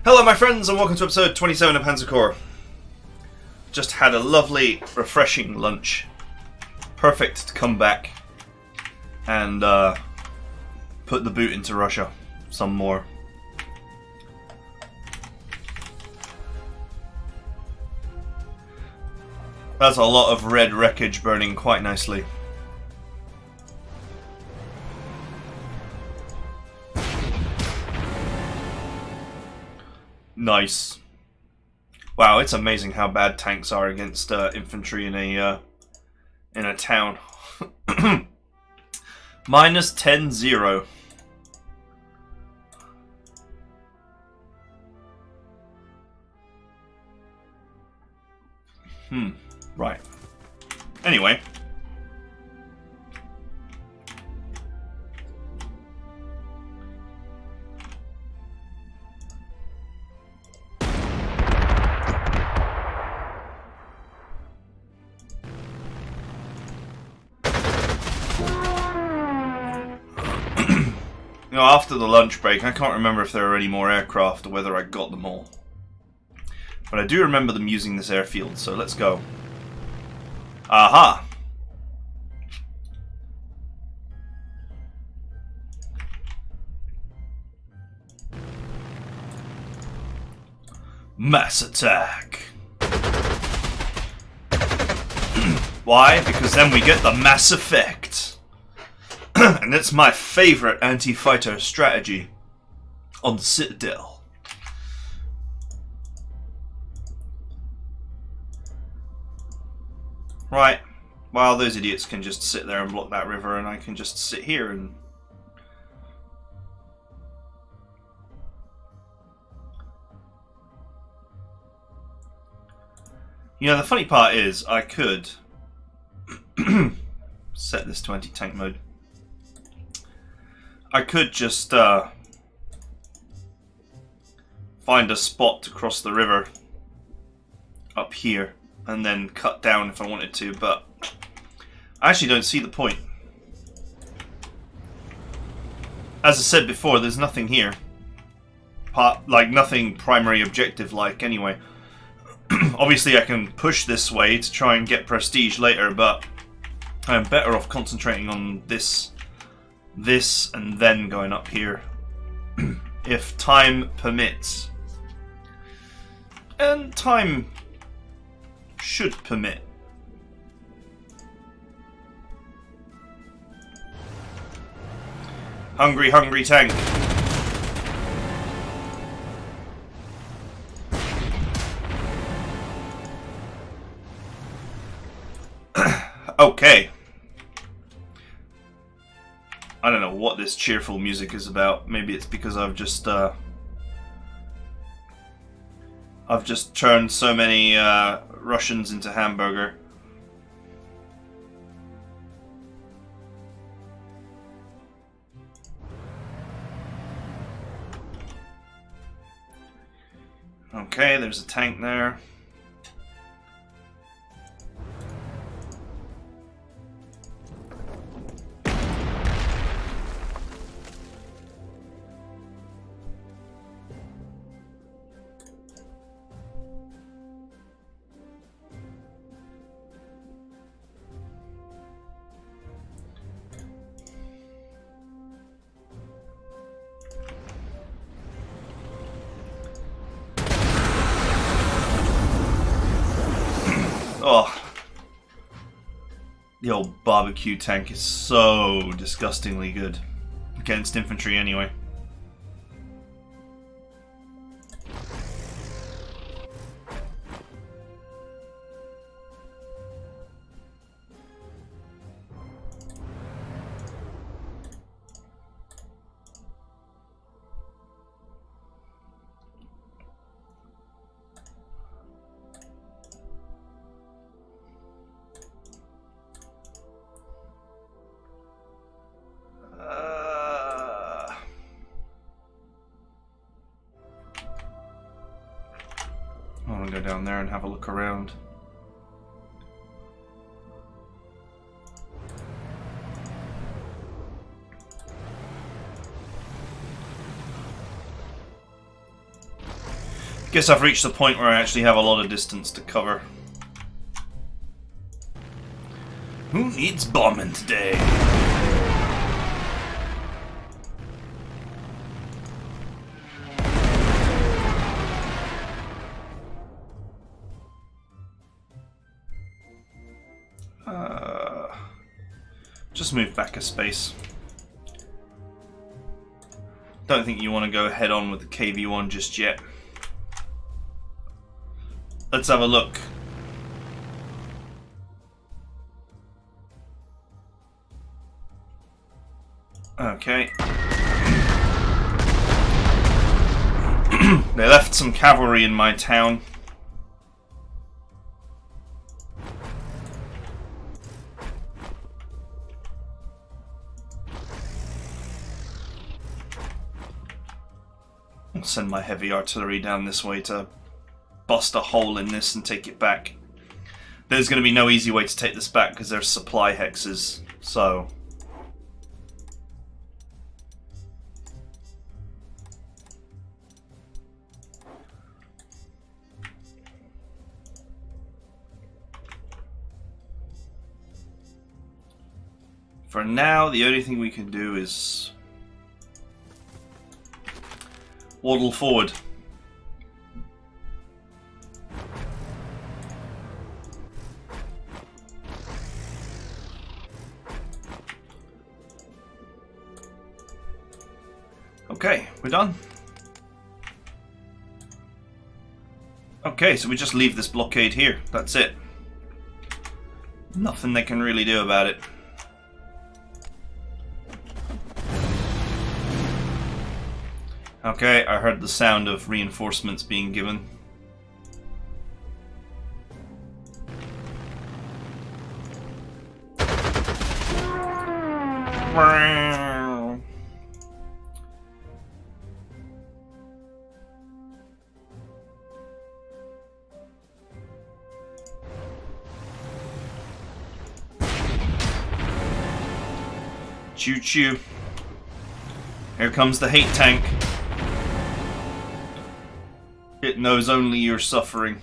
Hello my friends and welcome to episode 27 of Panzer. Just had a lovely, refreshing lunch. Perfect to come back and put the boot into Russia some more. That's a lot of red wreckage burning quite nicely. Nice. Wow, it's amazing how bad tanks are against infantry in a town. Minus 10-0. Right. Anyway. You know, after the lunch break, I can't remember if there were any more aircraft or whether I got them all. But I do remember them using this airfield, so let's go. Aha! Mass attack! Why? Because then we get the mass effect. And it's my favourite anti-fighter strategy on the Citadel. Right, well, those idiots can just sit there and block that river, and I can just sit here and... You know, the funny part is, I could set this to anti-tank mode. I could just find a spot to cross the river up here and then cut down if I wanted to, but I actually don't see the point. As I said before, there's nothing here. Like, nothing primary objective-like anyway. Obviously I can push this way to try and get prestige later, but I'm better off concentrating on this and then going up here. If time permits. And time should permit. Hungry, hungry tank. Okay. I don't know what this cheerful music is about. Maybe it's because I've just turned so many Russians into hamburger. Okay, there's a tank there. Oh, the old barbecue tank is so disgustingly good against infantry anyway. I want to go down there and have a look around. Guess I've reached the point where I actually have a lot of distance to cover. Who needs bombing today? Just move back a space. Don't think you want to go head on with the KV-1 just yet. Let's have a look. Okay. They left some cavalry in my town. I'll send my heavy artillery down this way to bust a hole in this and take it back. There's going to be no easy way to take this back because there's supply hexes, so... For now, the only thing we can do is waddle forward. Okay, we're done. Okay, so we just leave this blockade here. That's it. Nothing they can really do about it. Okay, I heard the sound of reinforcements being given. Choo choo. Here comes the hate tank. It knows only your suffering.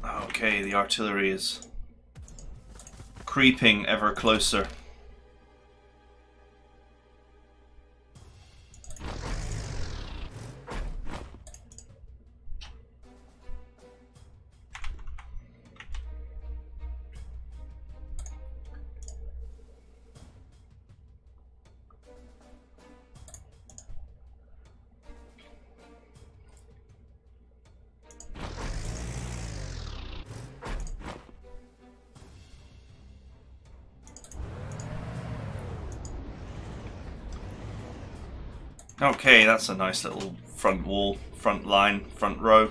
Okay, the artillery is creeping ever closer. Okay, that's a nice little front wall, front line, front row,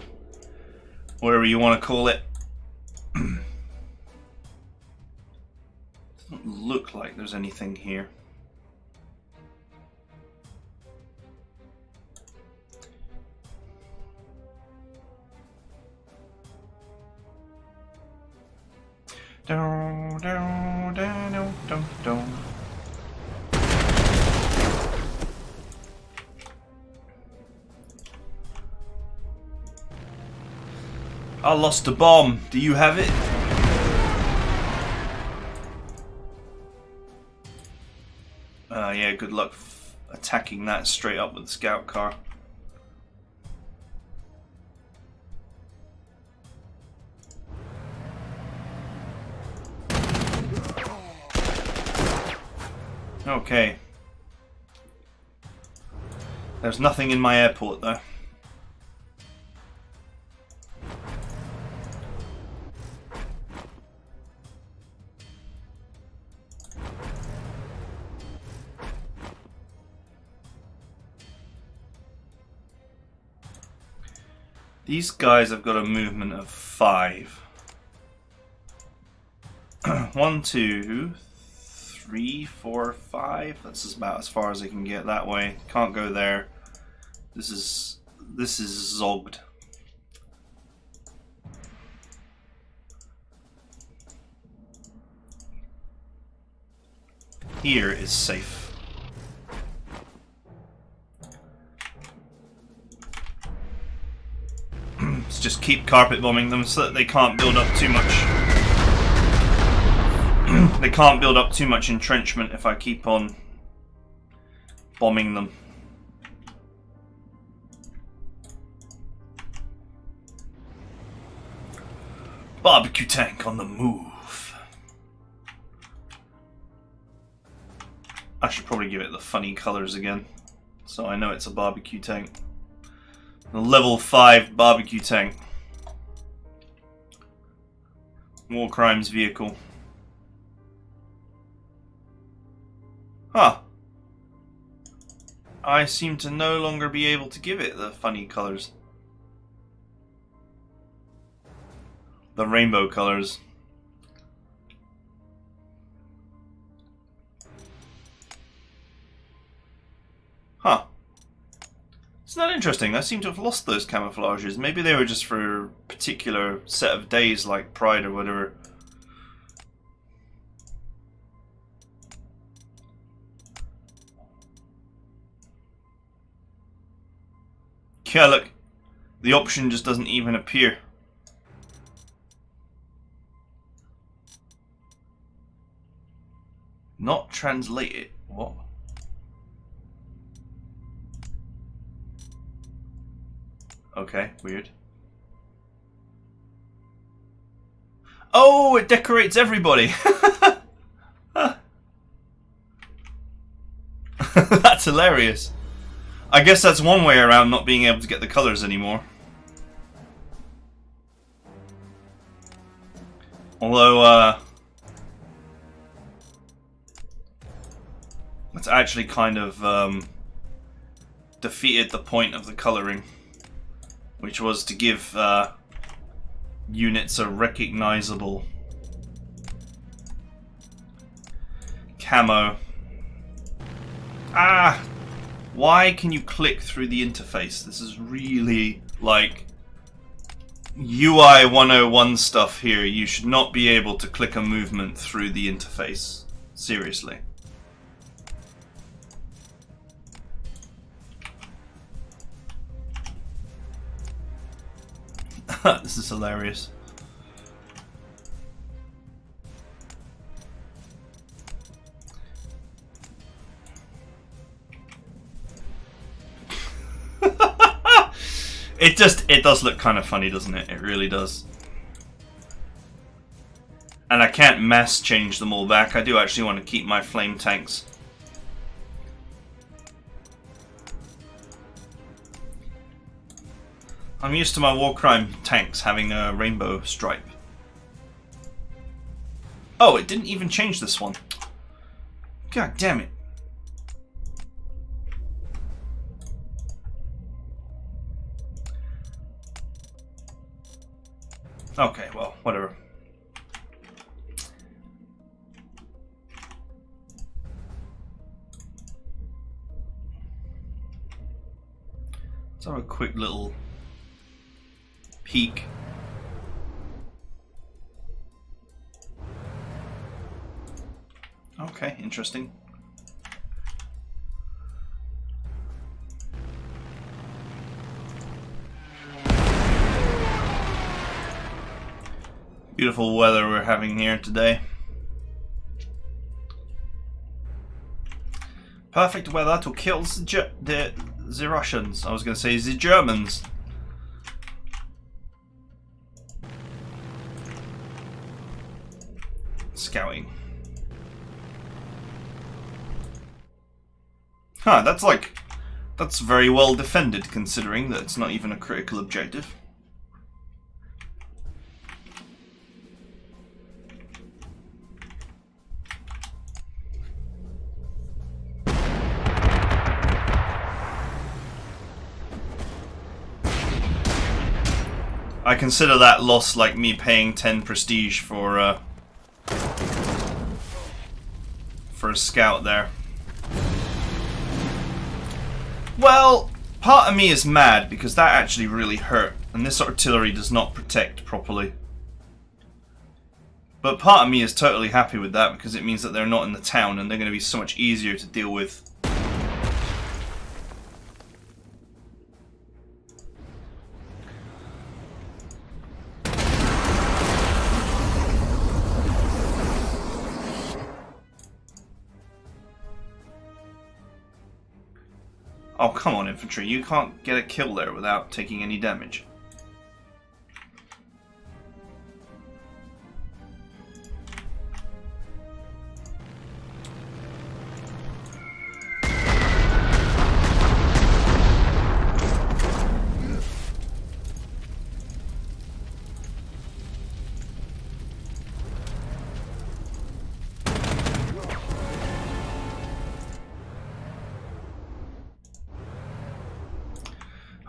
whatever you want to call it. Doesn't look like there's anything here. Down, down, down, down, down, down. I lost a bomb. Do you have it? Yeah, good luck attacking that straight up with the scout car. Okay. There's nothing in my airport though. These guys have got a movement of 5. 1, 2, 3, 4, 5. That's about as far as I can get that way. Can't go there. This is zogged. here is safe. Let's just keep carpet bombing them so that they can't build up too much. They can't build up too much entrenchment if I keep on bombing them. Barbecue tank on the move. I should probably give it the funny colors again, so I know it's a barbecue tank. A level 5 barbecue tank. War crimes vehicle. Huh. I seem to no longer be able to give it the funny colors. The rainbow colors. Huh. It's not interesting. I seem to have lost those camouflages. Maybe they were just for a particular set of days like Pride or whatever. Yeah, look. The option just doesn't even appear. Not translated. What? Okay, weird. Oh, it decorates everybody. That's hilarious. I guess that's one way around not being able to get the colors anymore. Although, that's actually kind of defeated the point of the coloring, which was to give units a recognizable camo. Ah! Why can you click through the interface? This is really like UI 101 stuff here. You should not be able to click a movement through the interface. Seriously. This is hilarious. It does look kind of funny, doesn't it? It really does. And I can't mass change them all back. I do actually want to keep my flame tanks. I'm used to my war crime tanks having a rainbow stripe. Oh, it didn't even change this one. God damn it. Okay, well, whatever. Let's have a quick little peek. Okay, interesting. Beautiful weather we're having here today. Perfect weather to kill the Russians. I was going to say the Germans. Scouting. Huh, that's very well defended considering that it's not even a critical objective. I consider that loss like me paying 10 prestige for a scout there. Well, part of me is mad because that actually really hurt, and this artillery does not protect properly. But part of me is totally happy with that because it means that they're not in the town and they're going to be so much easier to deal with. Oh, come on, infantry. You can't get a kill there without taking any damage.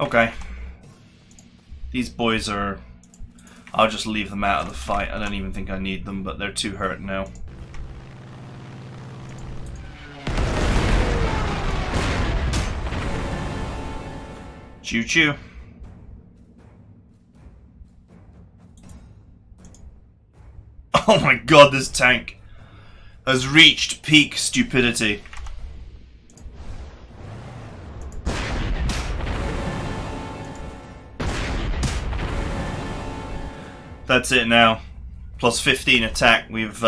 Okay. These boys are... I'll just leave them out of the fight. I don't even think I need them, but they're too hurt now. Choo choo. Oh my god, this tank has reached peak stupidity. That's it now. Plus 15 attack. We've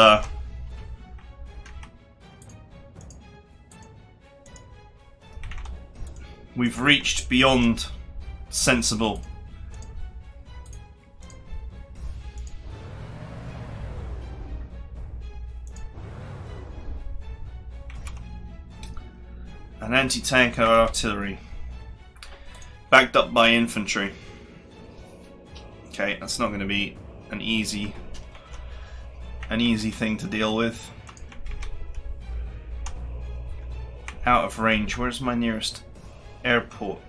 reached beyond sensible. An anti-tank artillery. Backed up by infantry. Okay, that's not going to be an easy thing to deal with. Out of range. Where's my nearest airport?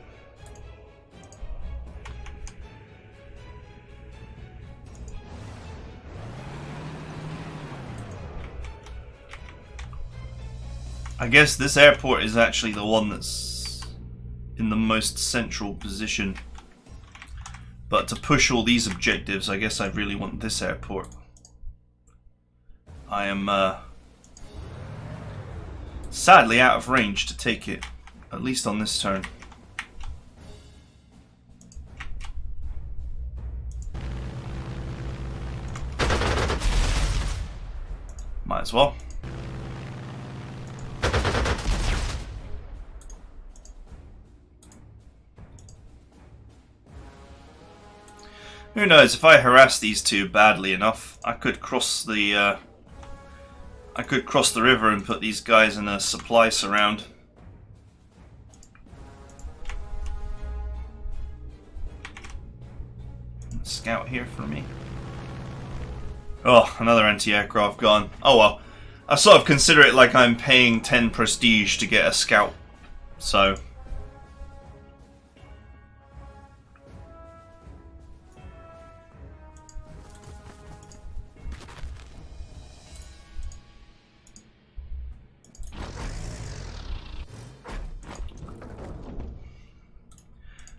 I guess this airport is actually the one that's in the most central position. But to push all these objectives, I guess I really want this airport. I am sadly out of range to take it, at least on this turn. Might as well. Who knows, if I harass these two badly enough, I could cross the river and put these guys in a supply surround. Scout here for me. Oh, another anti-aircraft gone. Oh well. I sort of consider it like I'm paying 10 prestige to get a scout. So...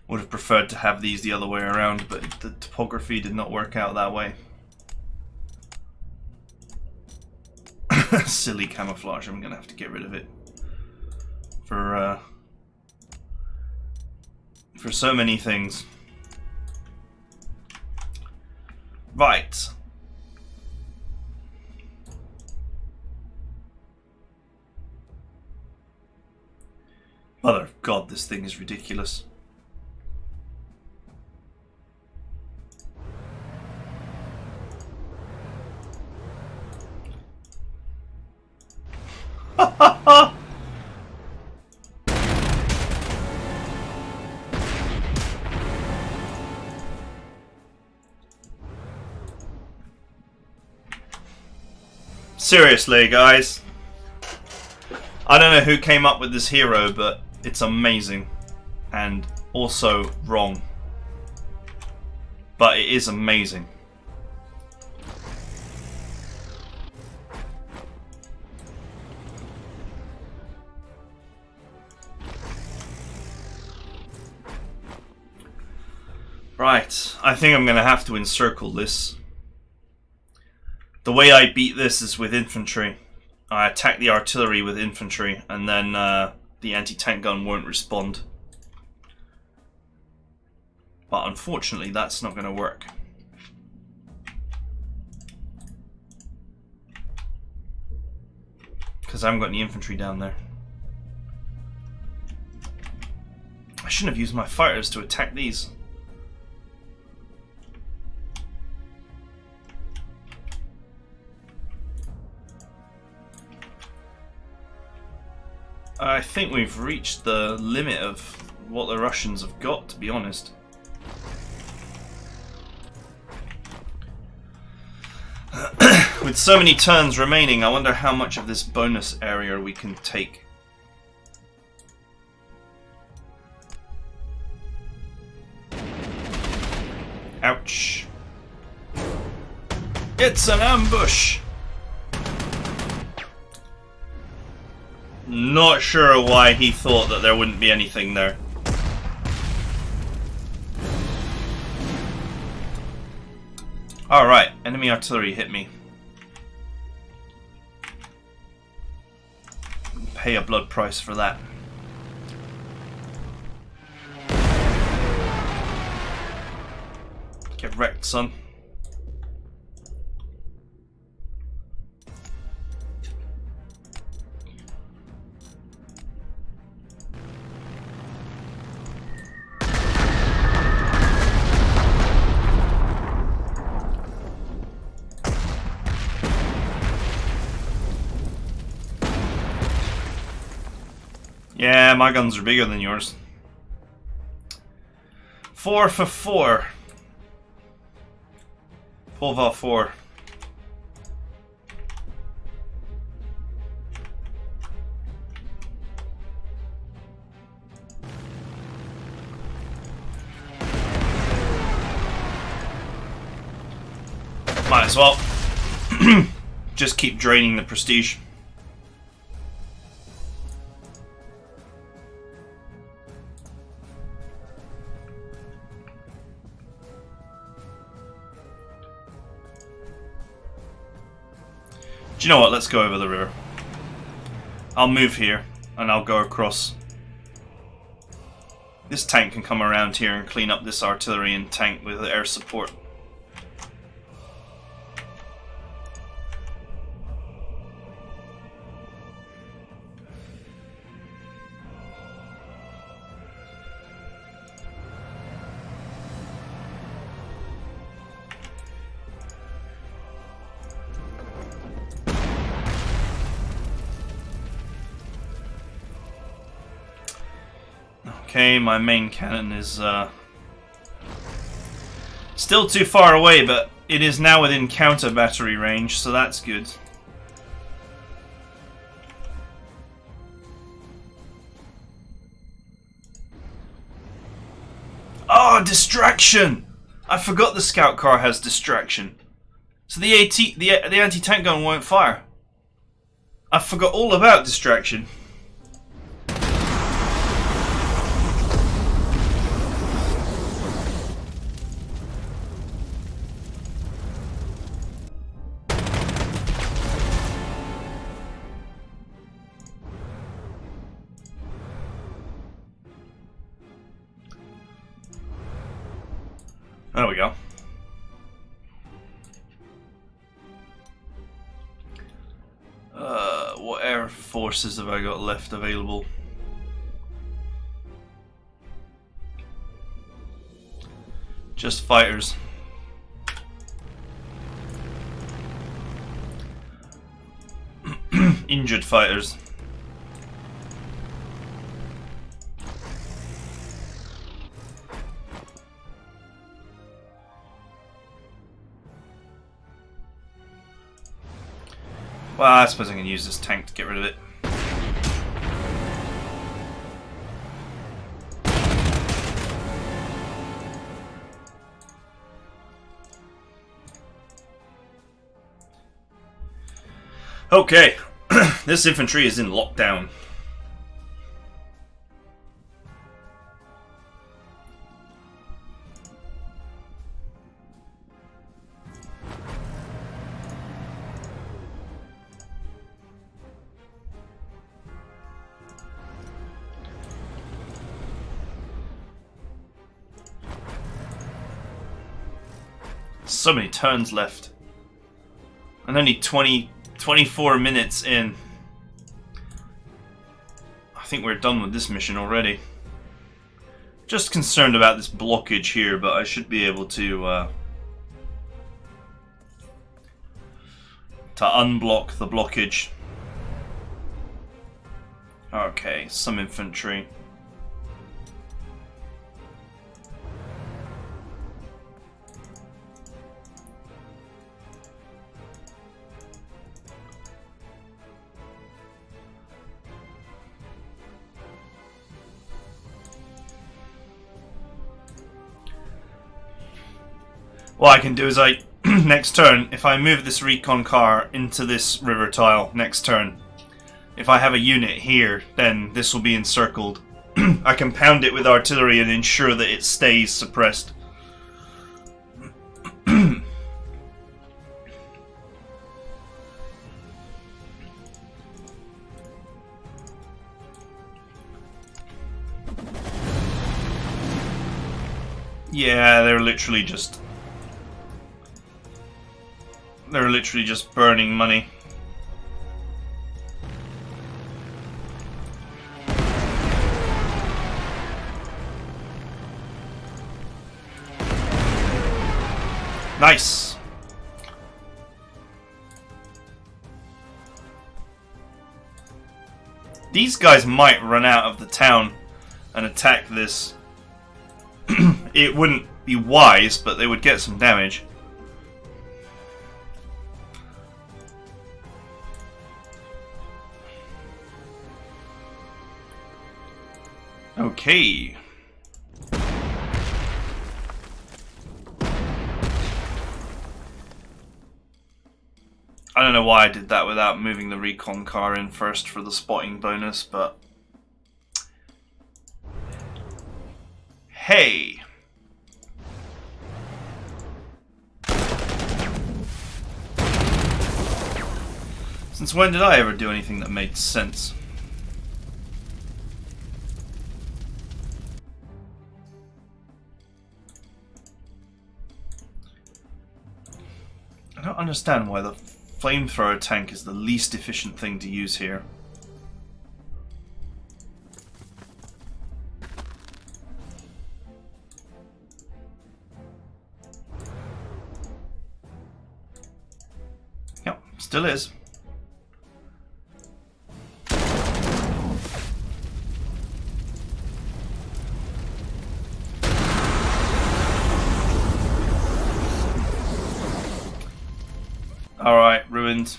would have preferred to have these the other way around, but the topography did not work out that way. Silly camouflage, I'm gonna have to get rid of it. For so many things. Right. Mother of God, this thing is ridiculous. Seriously, guys. I don't know who came up with this hero, but it's amazing. And also wrong. But it is amazing. Right, I think I'm going to have to encircle this. The way I beat this is with infantry. I attack the artillery with infantry, and then the anti-tank gun won't respond. But unfortunately, that's not going to work. Because I haven't got any infantry down there. I shouldn't have used my fighters to attack these. I think we've reached the limit of what the Russians have got, to be honest. With so many turns remaining, I wonder how much of this bonus area we can take. Ouch. It's an ambush! Not sure why he thought that there wouldn't be anything there. Alright, enemy artillery hit me. Pay a blood price for that. Get wrecked, son. Yeah, my guns are bigger than yours. 4 for 4. Pova 4. Might as well. Just keep draining the prestige. Do you know what? Let's go over the river. I'll move here and I'll go across. This tank can come around here and clean up this artillery and tank with air support. Okay, my main cannon is still too far away, but it is now within counter battery range, so that's good. Oh, distraction! I forgot the scout car has distraction. So the anti-tank gun won't fire. I forgot all about distraction. There we go. What air forces have I got left available? Just fighters. Injured fighters. Well, I suppose I can use this tank to get rid of it. Okay, this infantry is in lockdown. So many turns left. And only 24 minutes in. I think we're done with this mission already. Just concerned about this blockage here, but I should be able to unblock the blockage. Okay, some infantry. What I can do is next turn, if I move this recon car into this river tile next turn, if I have a unit here, then this will be encircled. I can pound it with artillery and ensure that it stays suppressed. Yeah, they're literally just burning money. Nice. These guys might run out of the town and attack this. It wouldn't be wise, but they would get some damage. Okay. I don't know why I did that without moving the recon car in first for the spotting bonus, but... Hey! Since when did I ever do anything that made sense? I don't understand why the flamethrower tank is the least efficient thing to use here. Yep, still is. Alright, ruined.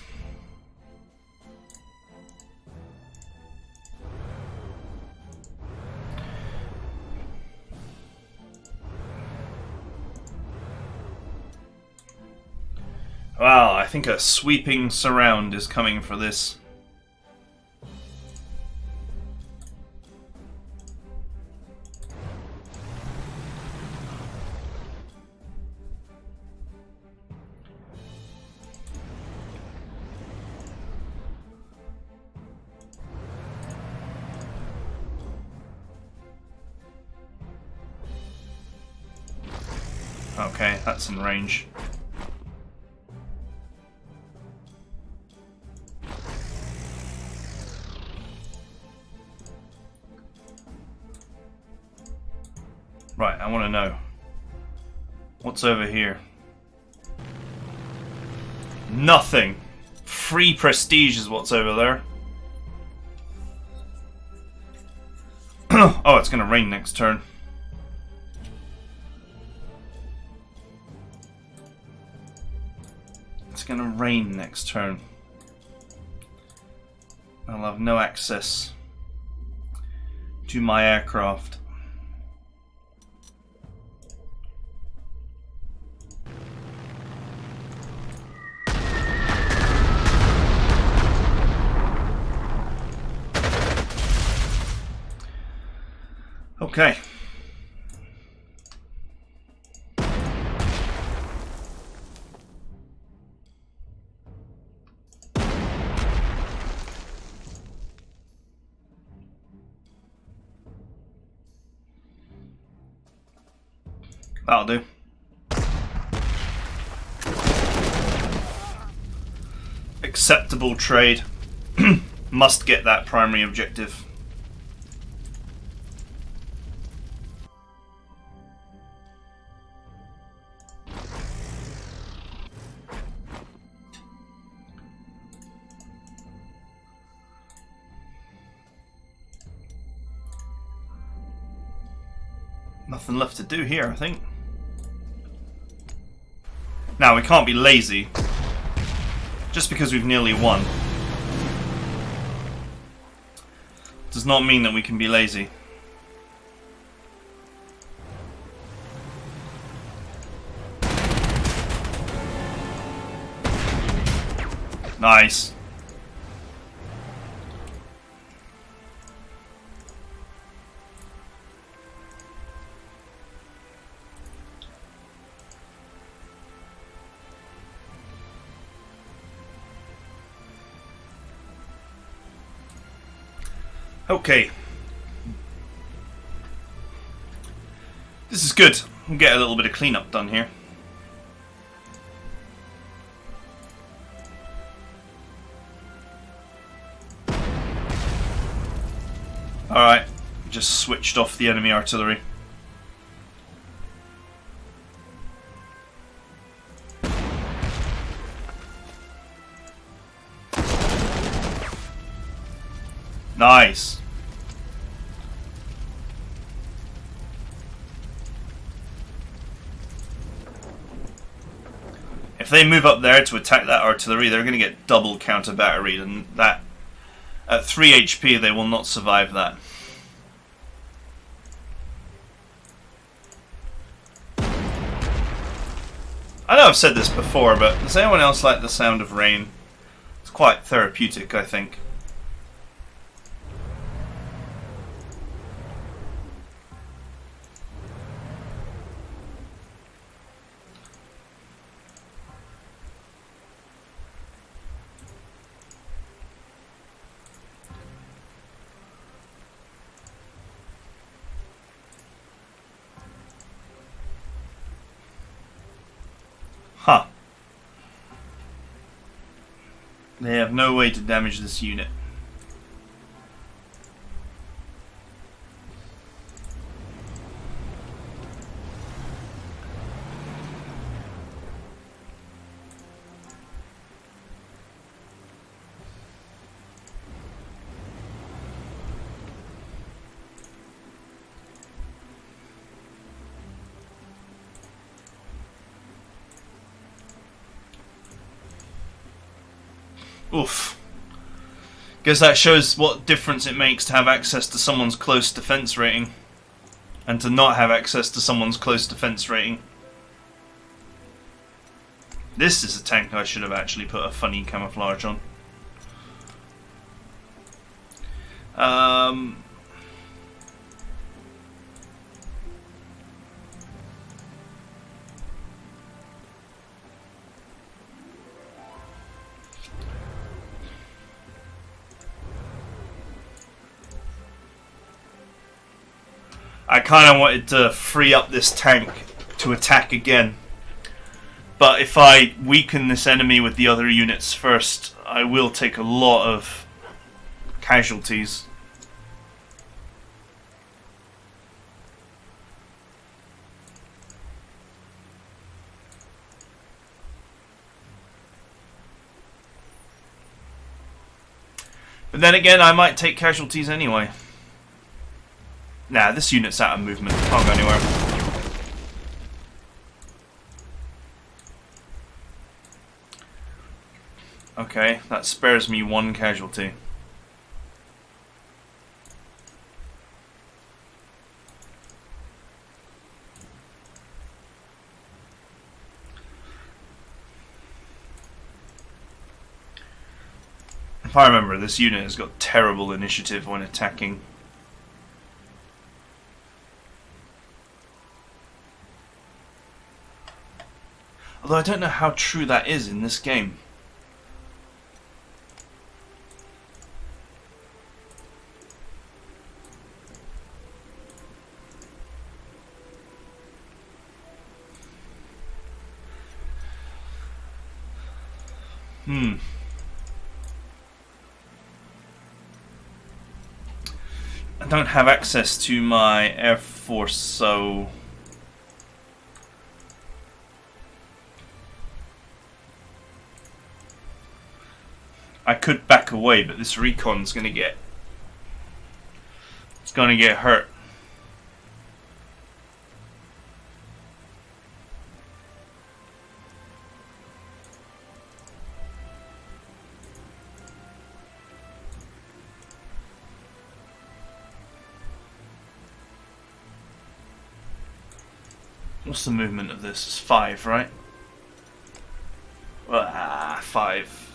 Wow, I think a sweeping surround is coming for this. Okay, that's in range. Right, I want to know. What's over here? Nothing! Free prestige is what's over there. Oh, it's going to rain next turn. It's going to rain next turn. I'll have no access to my aircraft. Okay. That'll do. acceptable trade. Must get that primary objective. Nothing left to do here, I think. Now, we can't be lazy. Just because we've nearly won does not mean that we can be lazy. Nice. Okay. This is good. We'll get a little bit of cleanup done here. Alright. Just switched off the enemy artillery. Nice. If they move up there to attack that artillery, they're going to get double counter batteried, and that at 3 HP they will not survive that. I know I've said this before, but does anyone else like the sound of rain? It's quite therapeutic, I think. Huh. They have no way to damage this unit. Oof. Guess that shows what difference it makes to have access to someone's close defense rating and to not have access to someone's close defense rating. This is a tank I should have actually put a funny camouflage on. I kind of wanted to free up this tank to attack again. But if I weaken this enemy with the other units first, I will take a lot of casualties. But then again, I might take casualties anyway. Nah, this unit's out of movement. Can't go anywhere. Okay, that spares me one casualty. If I remember, this unit has got terrible initiative when attacking. Although I don't know how true that is in this game. I don't have access to my Air Force, so I could back away, but this recon's gonna get hurt. What's the movement of this? It's 5, right? 5.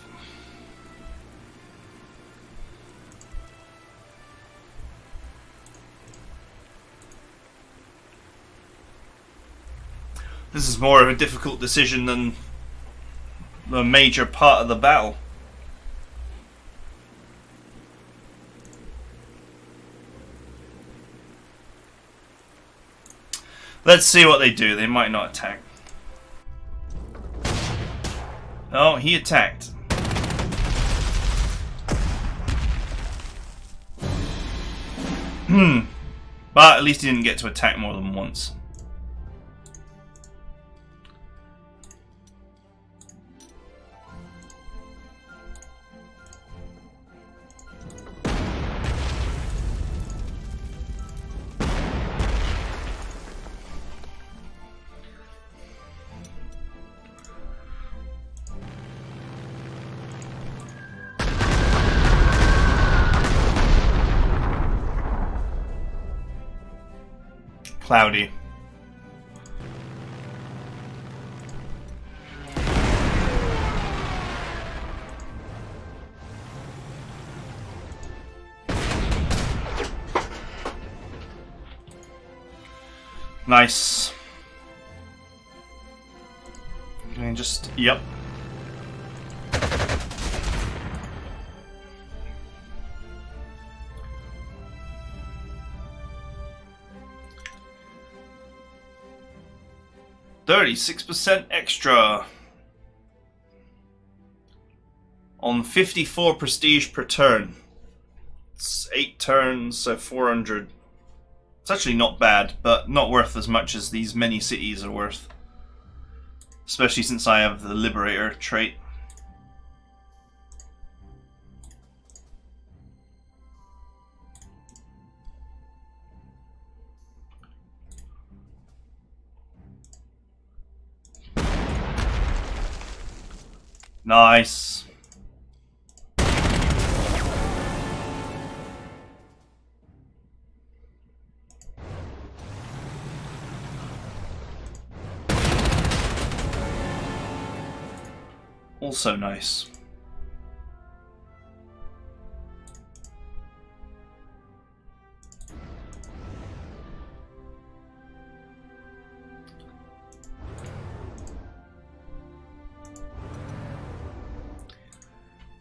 This is more of a difficult decision than the major part of the battle. Let's see what they do. They might not attack. Oh, he attacked. But at least he didn't get to attack more than once. Cloudy. Nice. And just, yep. $36% extra on 54 prestige per turn. It's 8 turns, so 400. It's actually not bad, but not worth as much as these many cities are worth. Especially since I have the Liberator trait. Nice. Also nice.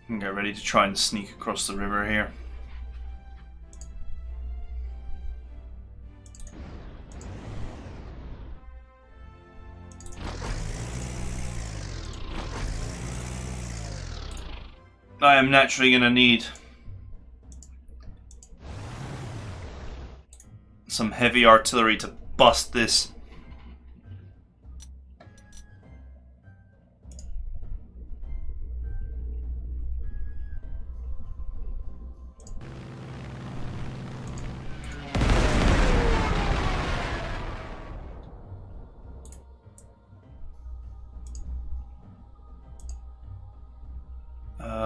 And get ready to try and sneak across the river here. I am naturally going to need some heavy artillery to bust this.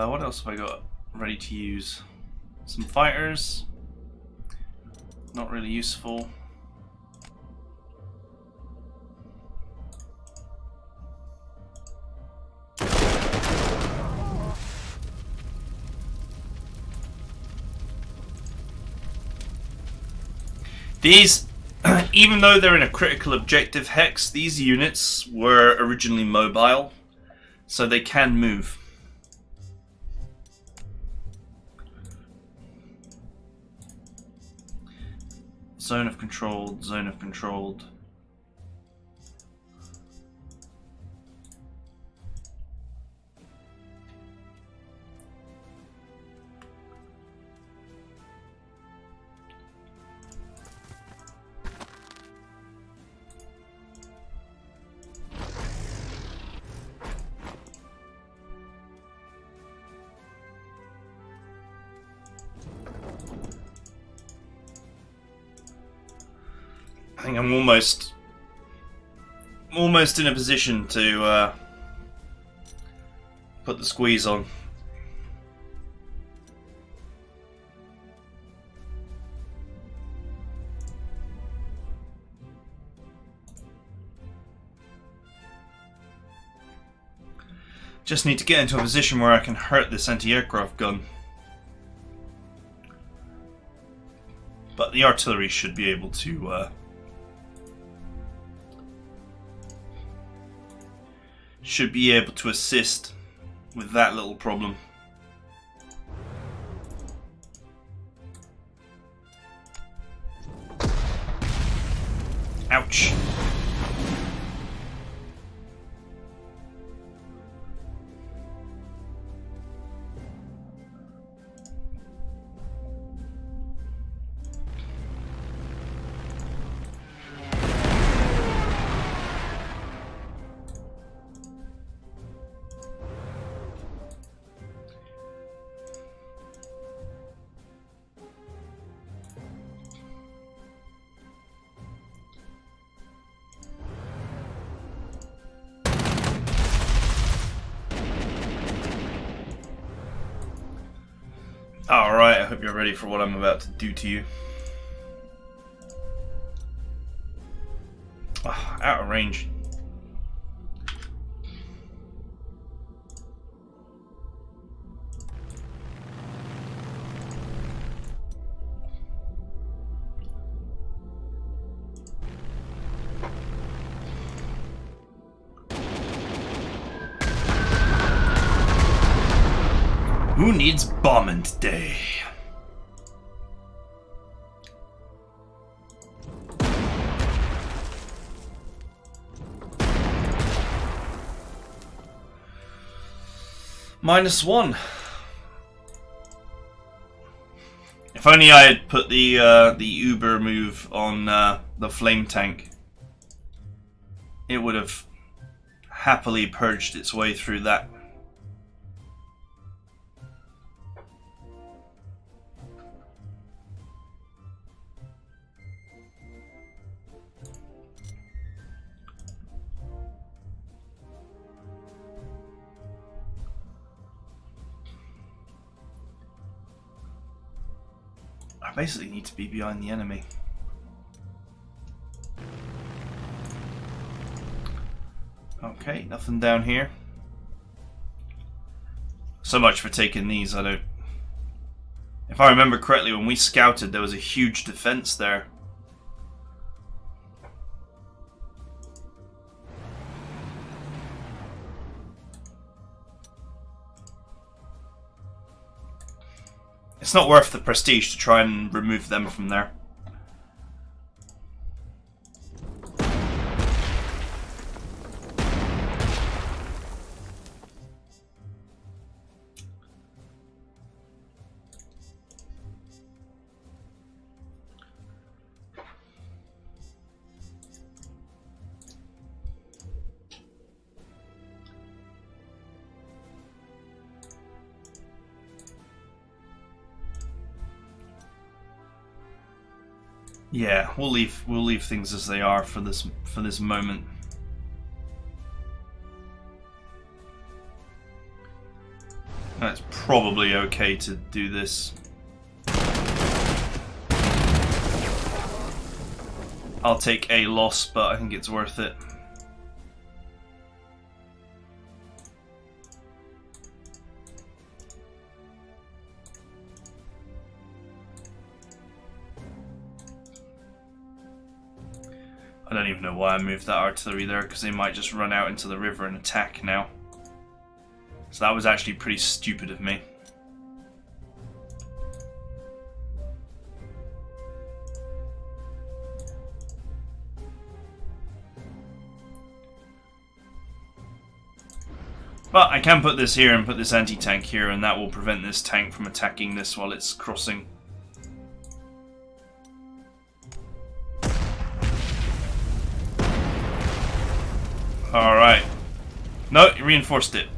What else have I got ready to use? Some fighters. Not really useful. These, even though they're in a critical objective hex, these units were originally mobile, so they can move. Zone of controlled, zone of controlled. think I'm almost in a position to put the squeeze on. Just need to get into a position where I can hurt this anti-aircraft gun. But the artillery should be able to assist with that little problem. Ouch. Alright, I hope you're ready for what I'm about to do to you. Oh, out of range. Who needs bombing today? -1. If only I had put the Uber move on the flame tank, it would have happily purged its way through that. I basically need to be behind the enemy. Okay, nothing down here. So much for taking these. If I remember correctly, when we scouted, there was a huge defense there. It's not worth the prestige to try and remove them from there. Yeah, we'll leave things as they are for this moment. That's probably okay to do this. I'll take a loss, but I think it's worth it. I don't even know why I moved that artillery there, because they might just run out into the river and attack now. So that was actually pretty stupid of me. But I can put this here and put this anti-tank here, and that will prevent this tank from attacking this while it's crossing. Alright. No, you reinforced it.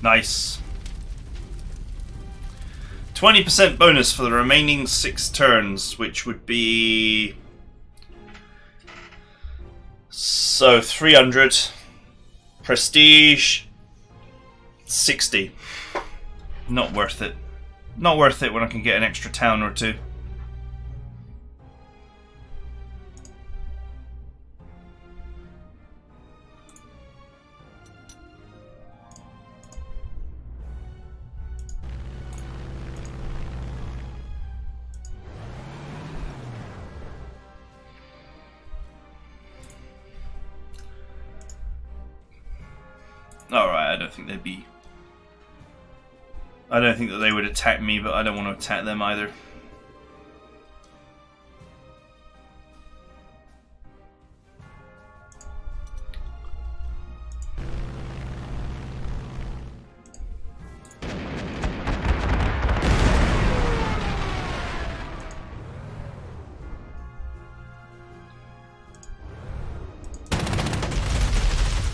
Nice. 20% bonus for the remaining 6 turns, which would be... So, 300. Prestige... 60. Not worth it. Not worth it when I can get an extra town or 2. Alright, I don't think they'd be... I don't think that they would attack me, but I don't want to attack them either.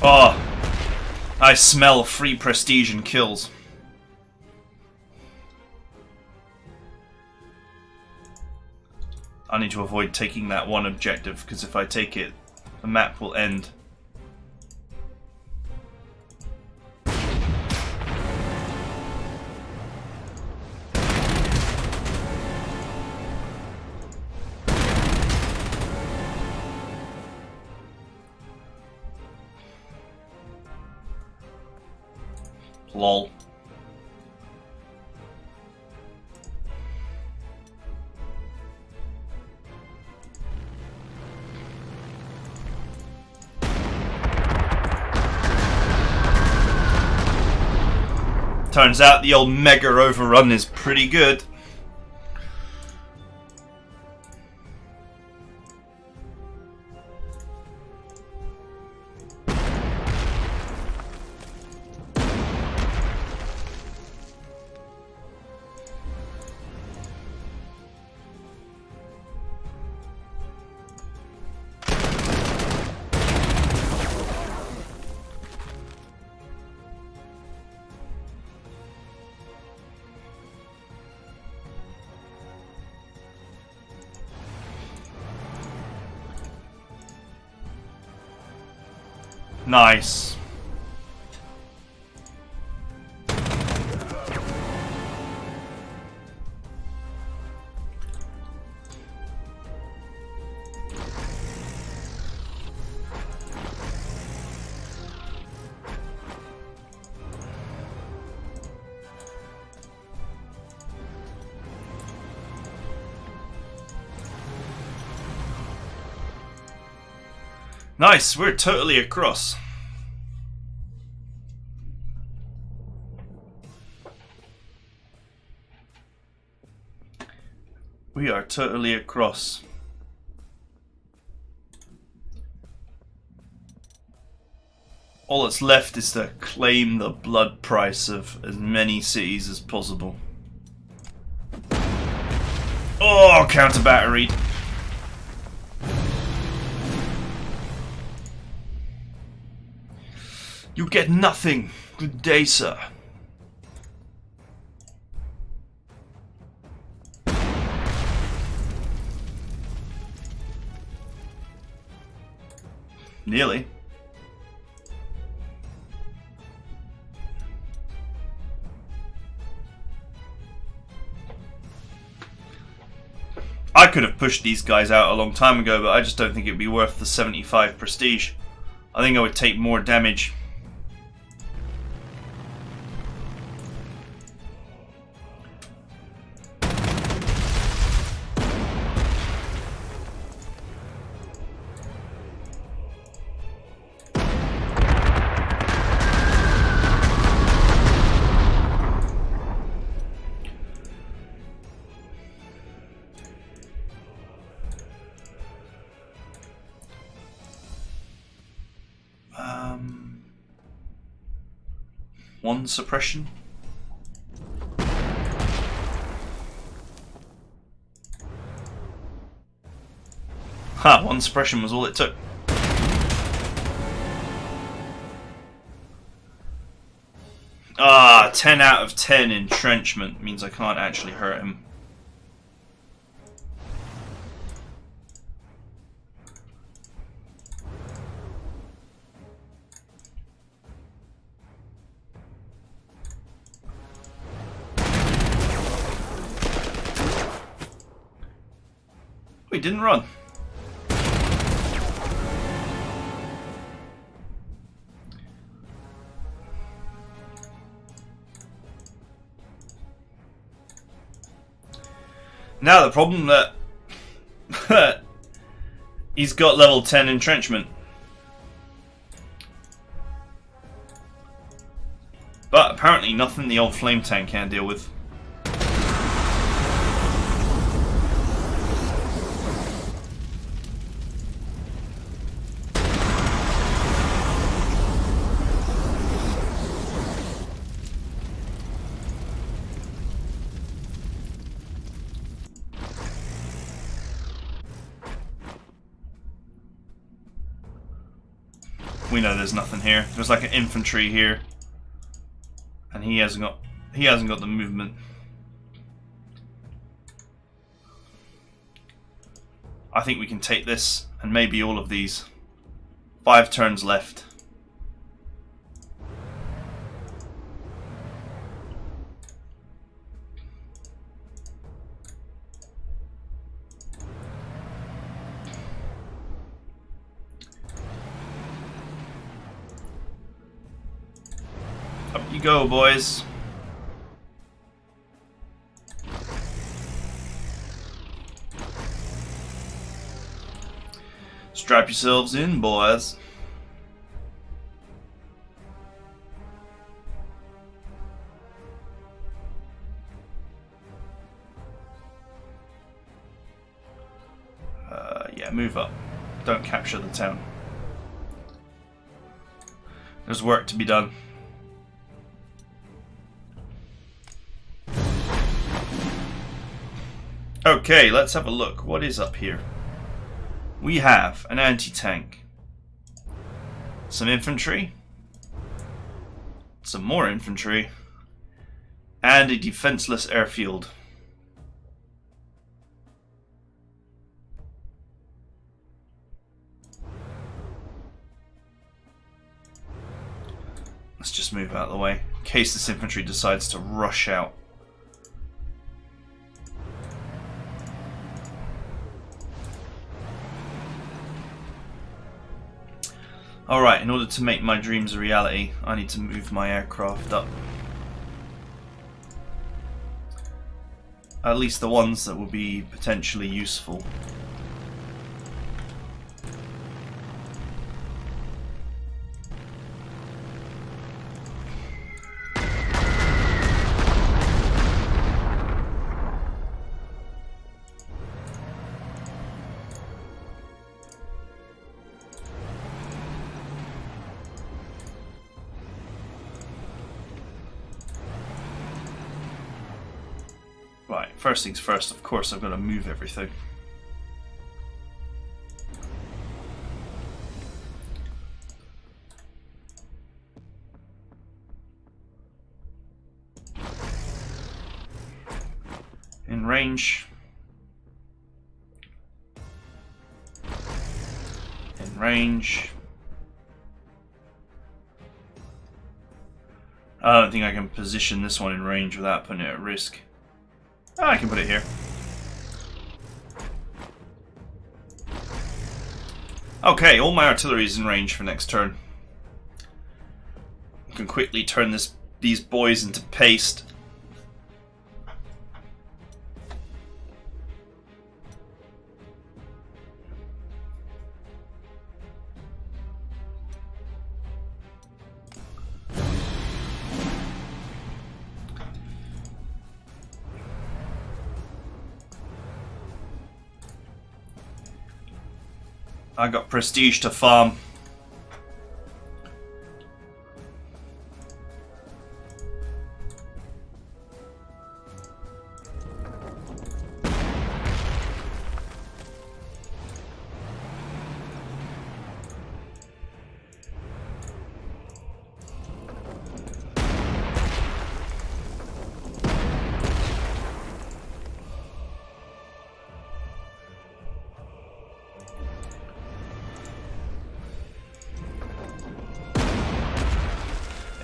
Oh! I smell free prestige and kills. I need to avoid taking that one objective, because if I take it, the map will end. Lol. Turns out the old mega overrun is pretty good. Nice. Nice, we're totally across. We are totally across. All that's left is to claim the blood price of as many cities as possible. Oh, counter batteried. You get nothing. Good day, sir. Nearly. I could have pushed these guys out a long time ago, but I just don't think it would be worth the 75 prestige. I think I would take more damage. One suppression. Ha, one suppression was all it took. Ah, 10 out of 10 entrenchment means I can't actually hurt him. We didn't run. Now the problem that he's got level 10 entrenchment. But apparently nothing the old flame tank can't deal with. We know there's nothing here. There's like an infantry here, and he hasn't got the movement. I think we can take this and maybe all of these. 5 turns left. Up you go, boys. Strap yourselves in, boys. Yeah, move up. Don't capture the town. There's work to be done. Okay, let's have a look. What is up here? We have an anti-tank, some infantry, some more infantry, and a defenseless airfield. Let's just move out of the way in case this infantry decides to rush out. Alright, in order to make my dreams a reality, I need to move my aircraft up. At least the ones that will be potentially useful. Right, first things first, of course I've got to move everything. In range. In range. I don't think I can position this one in range without putting it at risk. Oh, I can put it here. Okay, all my artillery is in range for next turn. I can quickly turn these boys into paste. I got prestige to farm.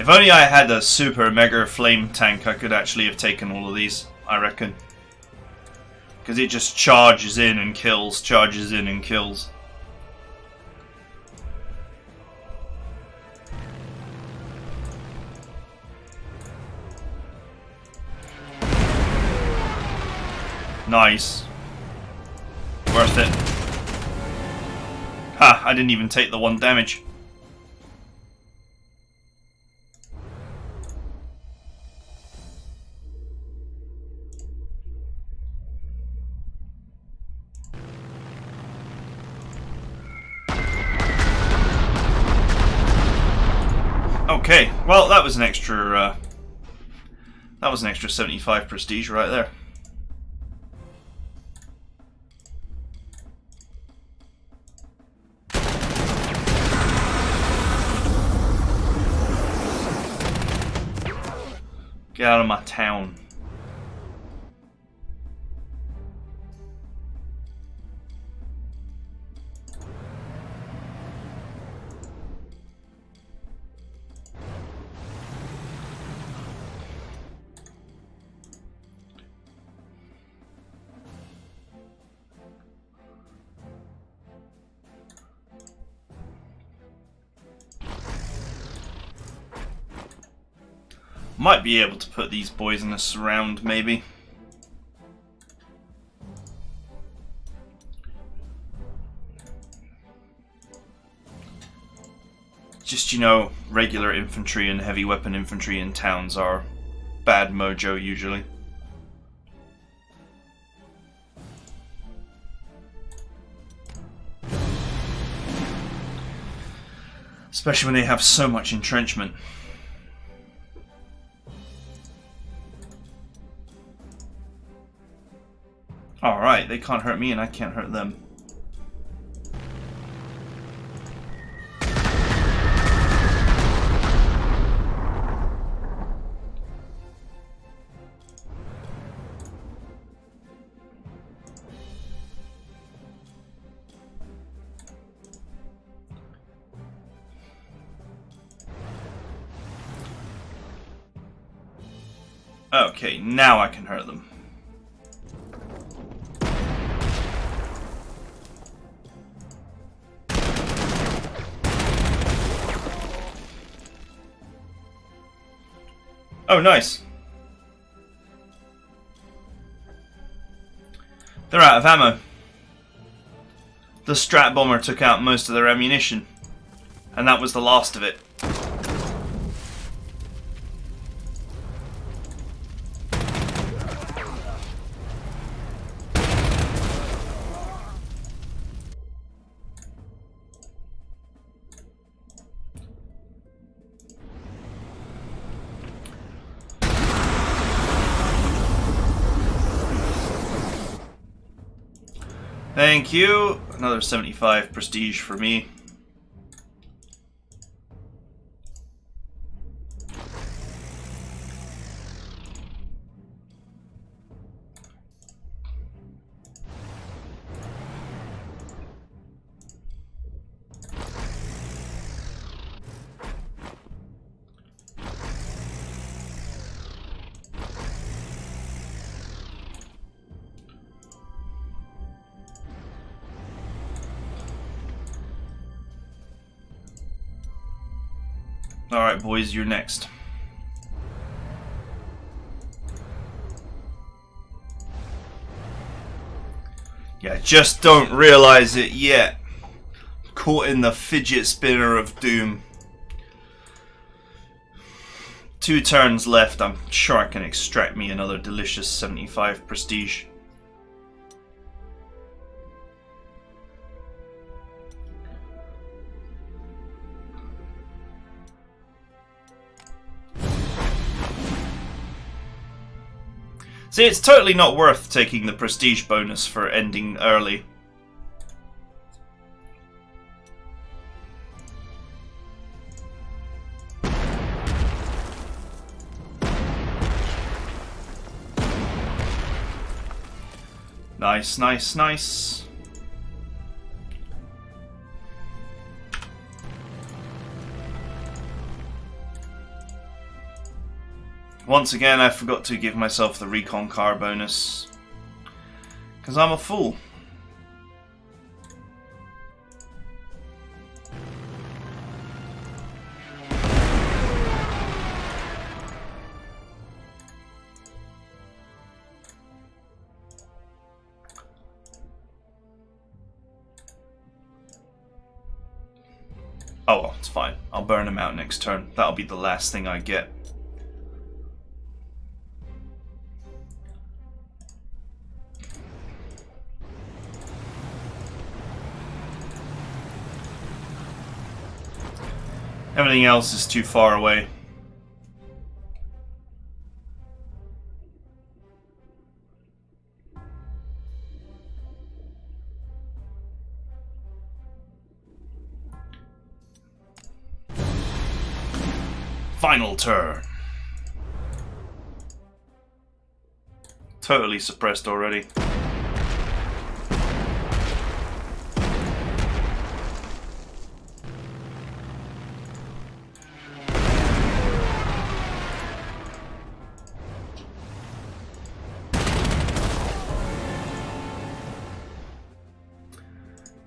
If only I had a super mega flame tank, I could actually have taken all of these, I reckon. Because it just charges in and kills, charges in and kills. Nice. Worth it. Ha! I didn't even take the 1 damage. Okay, well that was an extra 75 prestige right there. Get out of my town. Might be able to put these boys in a surround, maybe. Just, you know, regular infantry and heavy weapon infantry in towns are bad mojo usually. Especially when they have so much entrenchment. Alright, they can't hurt me and I can't hurt them. Okay, now I can hurt them. Oh, nice. They're out of ammo. The Strat Bomber took out most of their ammunition, and that was the last of it. Thank you. Another 75 prestige for me. Alright, boys, you're next. Yeah, just don't realize it yet. Caught in the fidget spinner of doom. 2 turns left. I'm sure I can extract me another delicious 75 prestige. See, it's totally not worth taking the prestige bonus for ending early. Nice, nice, nice. Once again, I forgot to give myself the recon car bonus. Because I'm a fool. Oh well, it's fine. I'll burn him out next turn. That'll be the last thing I get. Everything else is too far away. Final turn. Totally suppressed already.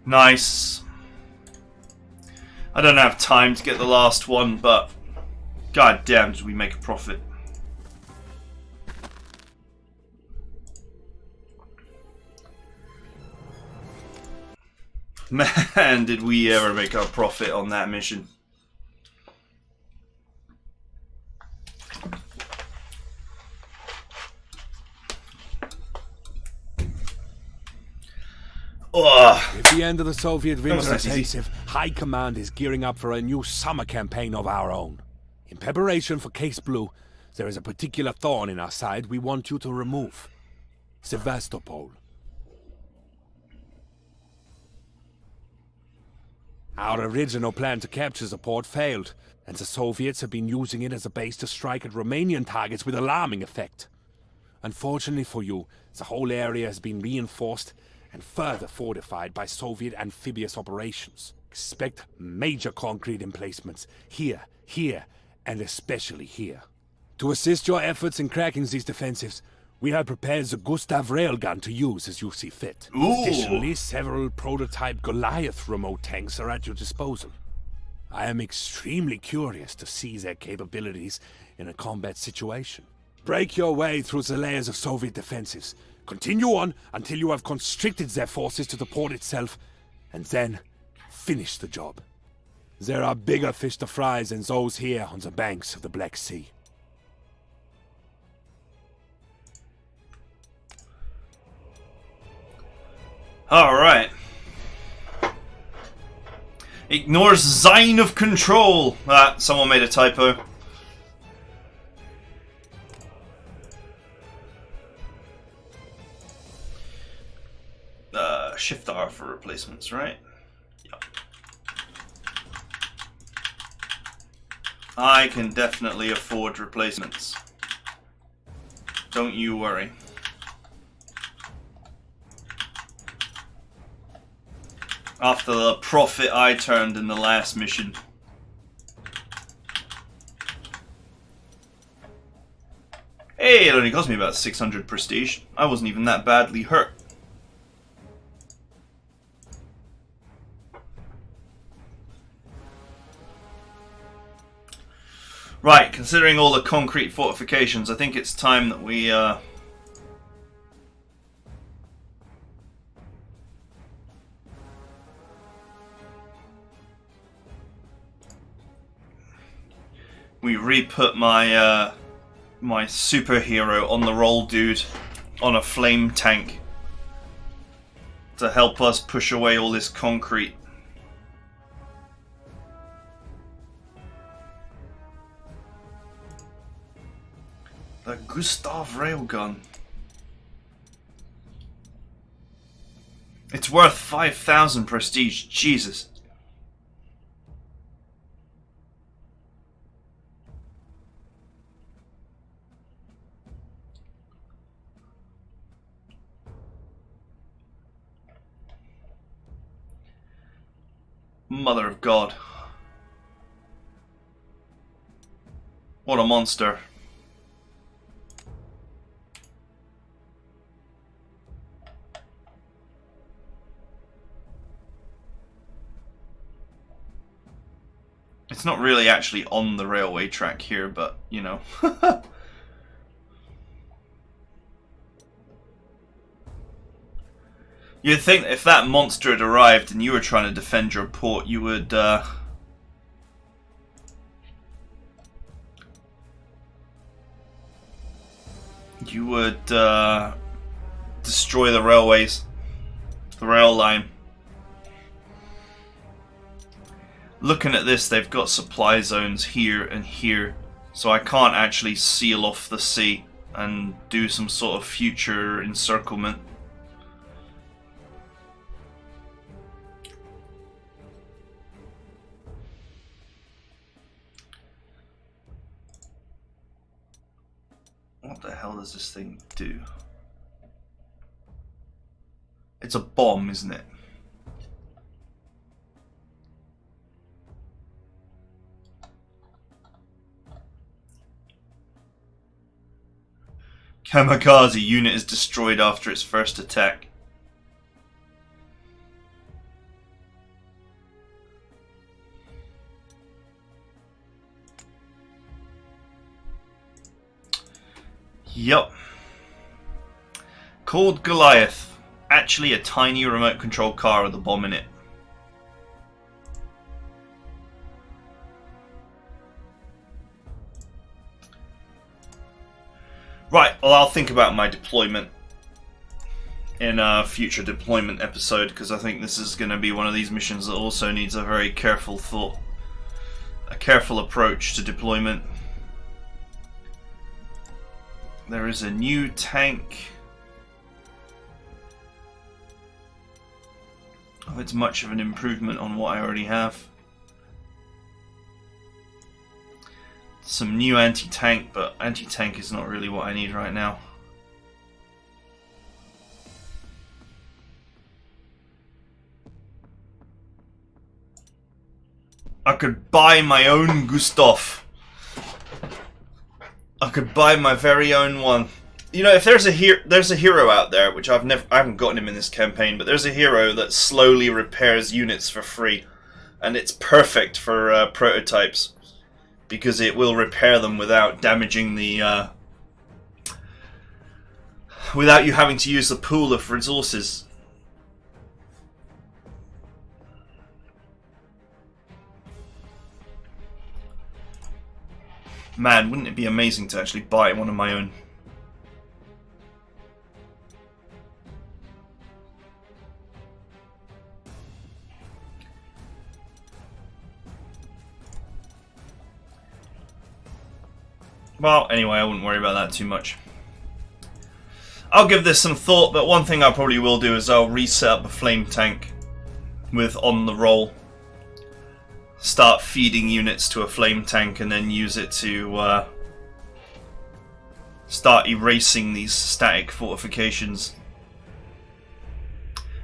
Nice. I don't have time to get the last one, but god damn, did we make a profit. Man, did we ever make a profit on that mission. With the end of the Soviet winter offensive, High Command is gearing up for a new summer campaign of our own. In preparation for Case Blue, there is a particular thorn in our side we want you to remove. Sevastopol. Our original plan to capture the port failed, and the Soviets have been using it as a base to strike at Romanian targets with alarming effect. Unfortunately for you, the whole area has been reinforced and further fortified by Soviet amphibious operations. Expect major concrete emplacements here, here, and especially here. To assist your efforts in cracking these defensives, we have prepared the Gustav railgun to use as you see fit. Ooh. Additionally, several prototype Goliath remote tanks are at your disposal. I am extremely curious to see their capabilities in a combat situation. Break your way through the layers of Soviet defenses. Continue on until you have constricted their forces to the port itself, and then finish the job. There are bigger fish to fry than those here on the banks of the Black Sea. Alright. Ignores sign of control. Ah, someone made a typo. Shift R for replacements, right? Yep. I can definitely afford replacements. Don't you worry. After the profit I turned in the last mission. Hey, it only cost me about 600 prestige. I wasn't even that badly hurt. Right, considering all the concrete fortifications, I think it's time that we re-put my my superhero on the roll dude on a flame tank to help us push away all this concrete. The Gustav railgun. It's worth 5,000 prestige. Jesus. Mother of God. What a monster. It's not really actually on the railway track here, but, you know. You'd think if that monster had arrived and you were trying to defend your port, you would, destroy the railways. The rail line. Looking at this, they've got supply zones here and here, so I can't actually seal off the sea and do some sort of future encirclement. What the hell does this thing do? It's a bomb, isn't it? Kamikaze unit is destroyed after its first attack. Yup. Called Goliath. Actually a tiny remote control car with a bomb in it. Right, well, I'll think about my deployment in a future deployment episode, because I think this is going to be one of these missions that also needs a very careful thought, a careful approach to deployment. There is a new tank. Oh, it's much of an improvement on what I already have. Some new anti-tank, but anti-tank is not really what I need right now. I could buy my own Gustav. I could buy my very own one. You know, if there's a hero out there, which I haven't gotten him in this campaign, but there's a hero that slowly repairs units for free, and it's perfect for prototypes. Because it will repair them without damaging the... without you having to use the pool of resources. Man, wouldn't it be amazing to actually buy one of my own? Well, anyway, I wouldn't worry about that too much. I'll give this some thought, but one thing I probably will do is I'll reset up a flame tank with on the roll. Start feeding units to a flame tank and then use it to start erasing these static fortifications.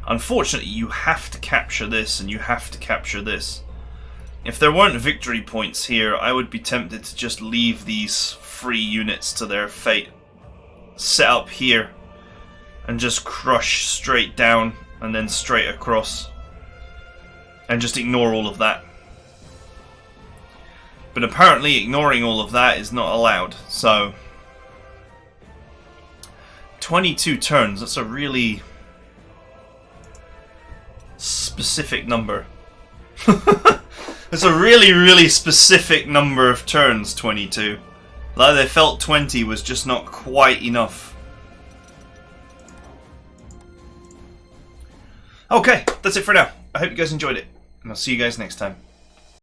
Unfortunately, you have to capture this and you have to capture this. If there weren't victory points here, I would be tempted to just leave these free units to their fate. Set up here and just crush straight down and then straight across. And just ignore all of that. But apparently ignoring all of that is not allowed, so... 22 turns, that's a really specific number. It's a really, really specific number of turns, 22. Like they felt 20 was just not quite enough. Okay, that's it for now. I hope you guys enjoyed it, and I'll see you guys next time.